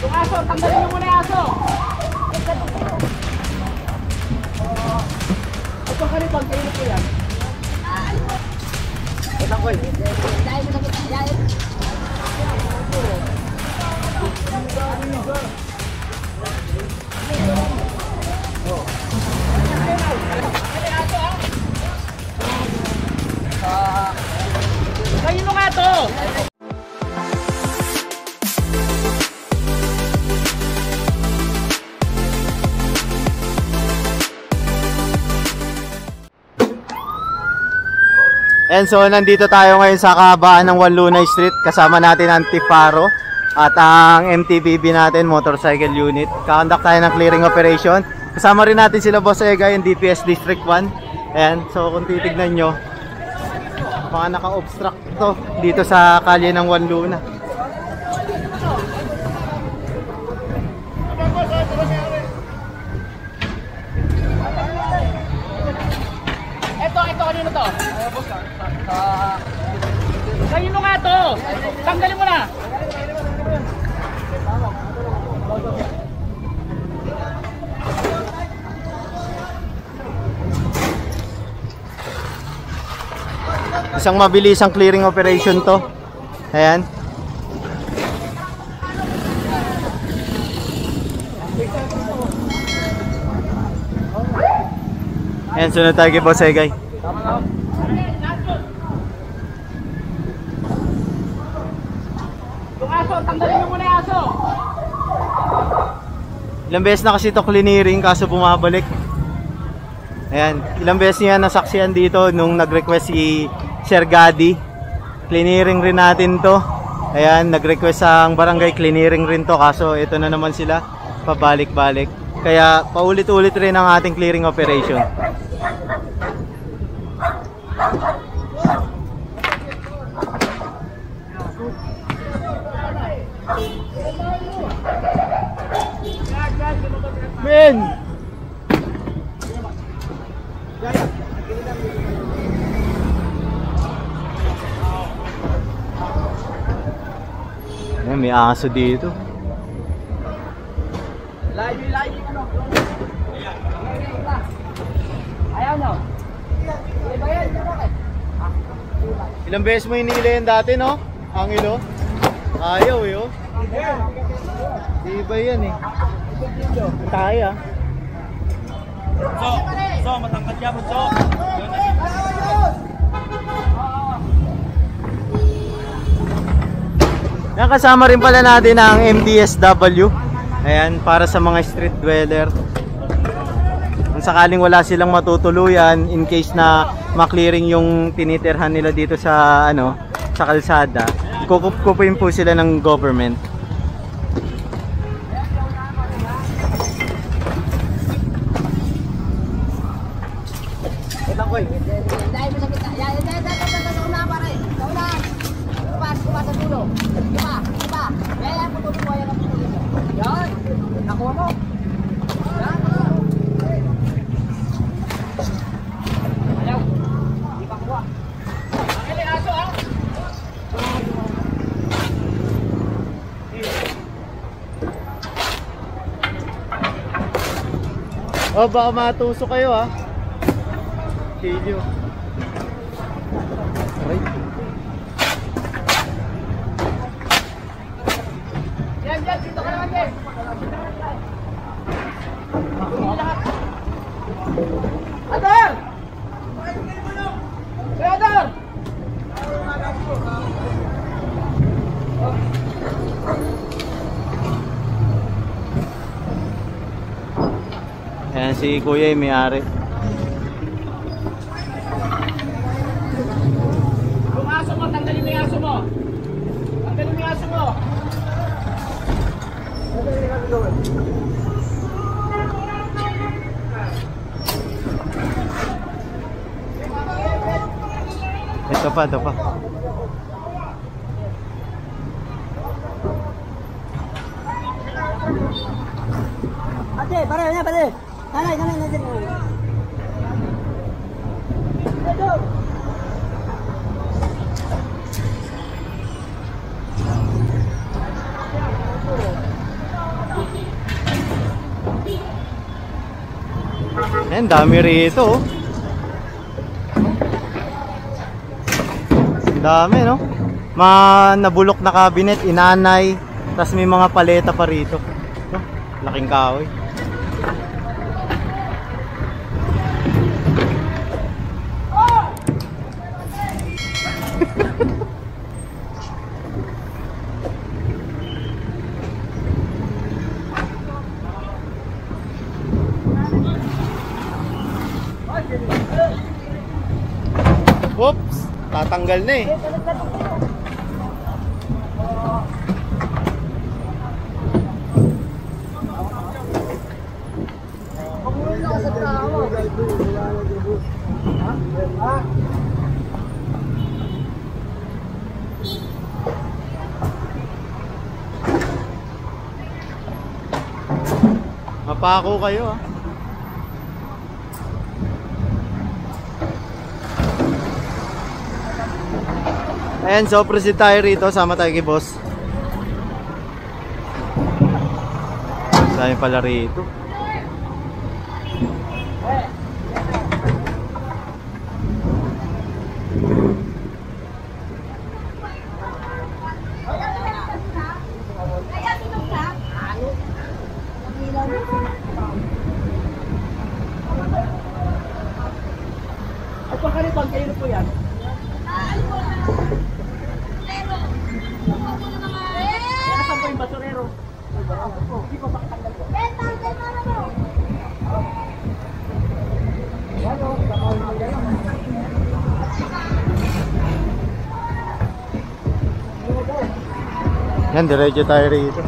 Yung aso, tanggalin mo muna yung aso. Ito ka rin, pagkain ko yan. Ito ko eh. Dahil mo na kita, dahil. Kayo mo nga to! And so nandito tayo ngayon sa kahabaan ng Wanlunay Street. Kasama natin ang Tiparo at ang MTBB natin, Motorcycle Unit. Kakandak tayo ng clearing operation. Kasama rin natin sila Boss Ega, yung DPS District 1. Ayan, so kung titignan nyo, mga naka-obstruct to dito sa kalye ng Wanluna. Ito, kanino to? Kanino nga to? Tanggalin mo na! Isang mabilisang clearing operation to. Ayan. Ayan, sunod tayo kay Boss Egay. Yung aso, tanggalin mo muna yung aso. Ilang beses na kasi ito clearing kaso bumabalik. Ayan, ilang beses niya nasaksihan dito nung nag-request si Sir Gadi. Clearing rin natin to. Ayan, nag-request ang barangay, clearing rin to. Kaso ito na naman sila, pabalik-balik. Kaya paulit-ulit rin ang ating clearing operation. Men! Ayan, may aso dito. Layo, ano? Ayaw no? Ilang beses mo hinila yan dati, no? Ang ilo? Ayaw, yo. Diba yan eh. Tayo ah. So, matangkad ka, so. Yan, kasama rin pala natin ang MDSW. Ayan, para sa mga street dweller. Kung sakaling wala silang matutuluyan, in case na maklearing yung tinitirhan nila dito sa sa kalsada, kukupuin po sila ng government. Ito ko eh. Dahil mo na kita, dahil na pare. Kauna. Kupas sa dulo. Diba? Kaya mo tutuwa yan ang putuloy mo. Yan. Nakuha mo. Yan. Ayaw. Di pa kuha. Ang aso ah. Oh, baka matuso kayo ah. Kilyo. Right. Yan, dito ka naman din. Adar! Adar! Ayan si Kuya yung may-ari. Yung aso mo, tanggalin mo yung aso mo. Tanggalin mo yung aso mo. Ito pa. Ate, pare, pare. Nanay. Ayan, dami rito. Dami, no? Mga nabulok na cabinet, inanay. Tapos may mga paleta pa rito. Ito, laking kahoy. Oops, tatanggal na eh. Mapako kayo ah. Ayan, so proceed tayo rito. Sama tayo kay boss. Dami pala rito. At pagkaribang kayo po yan. Nasaan po yung basurero? Hindi ko makatanggal po. Yan, diretso tayo rito.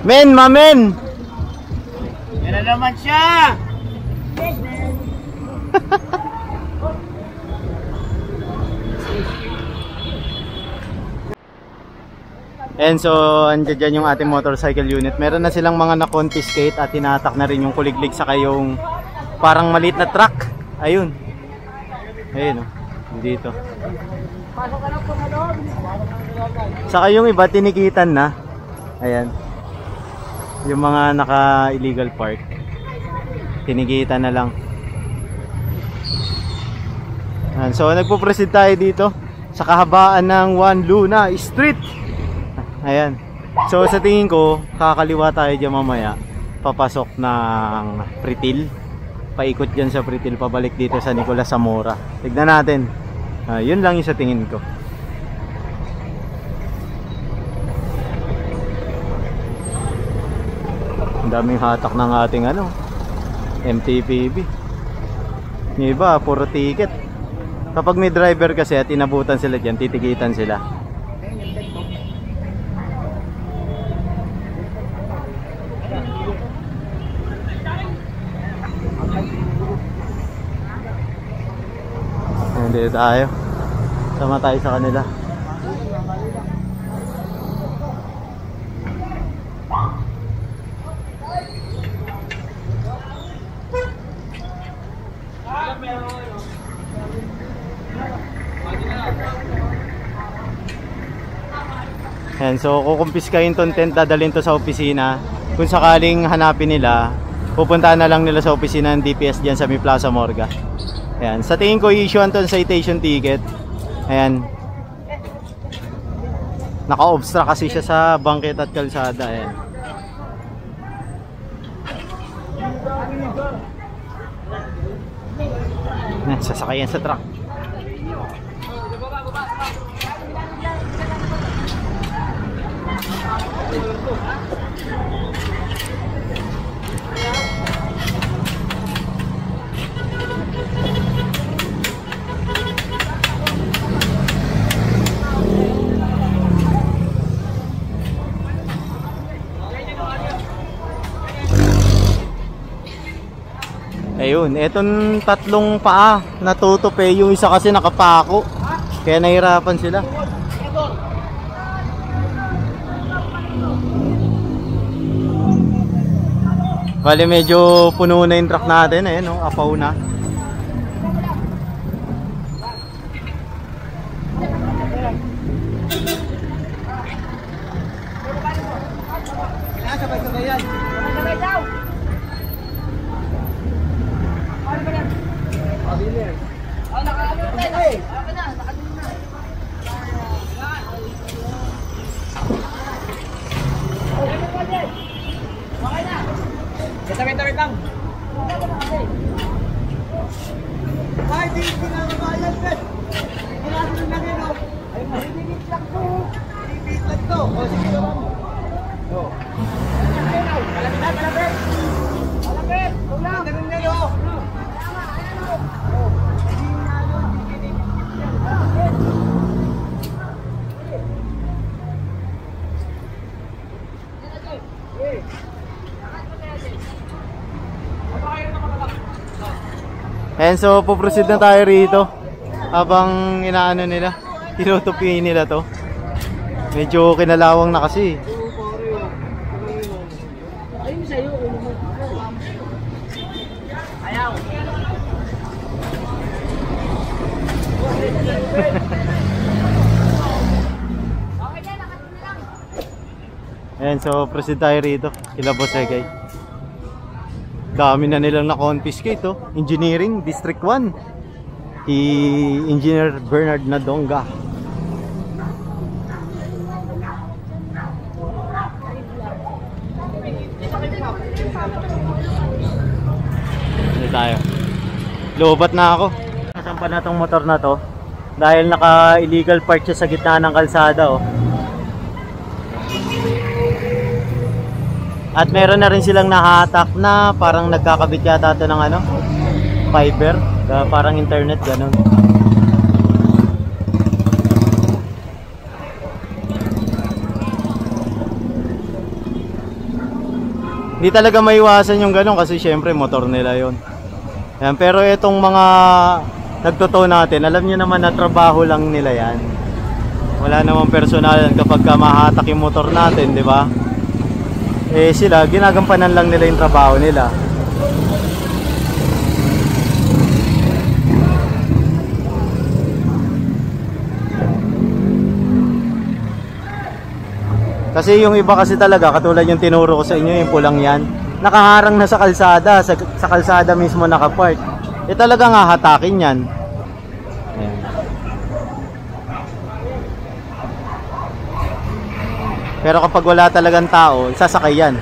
Men, mamen! Yan na naman siya! And so, andyan dyan yung ating motorcycle unit. Meron na silang mga na-confiscate at tinatak na rin yung kuliglig saka yung parang maliit na truck. Ayun. Ayun oh, dito. Saka yung iba tinikitan na. Ayan. Yung mga naka-illegal park. Tinikitan na lang. Ayan. So, nagpo-proceed tayo dito sa kahabaan ng Juan Luna Street. Ayan. So, sa tingin ko, kakaliwa tayo dyan mamaya. Papasok ng Pretil. Paikot dyan sa Pretil, pabalik dito sa Nicolas Zamora. Tignan natin. Yun lang yung sa tingin ko. Ang daming hatak ng ating MTPB. Yung iba, puro ticket. Kapag may driver kasi at inabutan sila dyan, titikitan sila. Dito tayo. Sama tayo sa kanila. Ayan, so kukumpiskahin tong tent, dadalhin to sa opisina. Kung sakaling hanapin nila, pupuntahan na lang nila sa opisina ng DPS dyan sa may Plaza Morga. Ayan, sa tingin ko i-issuean to citation ticket. Ayan. Naka-obstruct kasi siya sa bangketa at kalsada. Ayan. Ayan, sasakayan sa truck. Ayun, etong tatlong paa natutupi, yung isa kasi nakapako. Kaya nahirapan sila. Bale medyo puno na yung truck natin, ayun, no? Apaw na. pare. Okay na, nakalim na. Okay na. Wait lang. Ay, di pinakabayan, Pet. Pinakabayan lang yun, oh. Ay, mahihigit lang to. Mahihigit lang to. O, sige naman. O. Malapit na, malapit. Malapit. Huwag lang. Ganun yan, oh. And so, puproceed na tayo rito habang inaano nila, tinutupi nila to. Medyo kinalawang na kasi. Ayun sa'yo, ulo mo. Ayaw. Okay na, nakatin na lang. And so, proceed tayo rito. Kila Boss Egay. Dami na nilang na-confiscate, oh. Engineering, District 1. Engineer Bernard Nadonga. Ano tayo? Lobat na ako. Nasampa na tong motor na to. Dahil naka-illegal park siya sa gitna ng kalsada, oh. At meron na rin silang nahatak na parang nagkakabit yata ito ng ano, fiber, parang internet, ganun. Hindi talaga maiwasan yung ganun kasi syempre motor nila yon. Yan, pero itong mga nagtotoo natin, alam niyo naman na trabaho lang nila yan. Wala namang personal kapag mahatak yung motor natin, di ba? Eh sila, ginagampanan lang nila yung trabaho nila. Kasi yung iba kasi talaga, katulad yung tinuro ko sa inyo, yung pulang yan, nakaharang na sa kalsada, sa kalsada mismo nakapark. Eh talaga nga hatakin yan. Ayan. Pero kapag wala talagang tao, sasakay yan.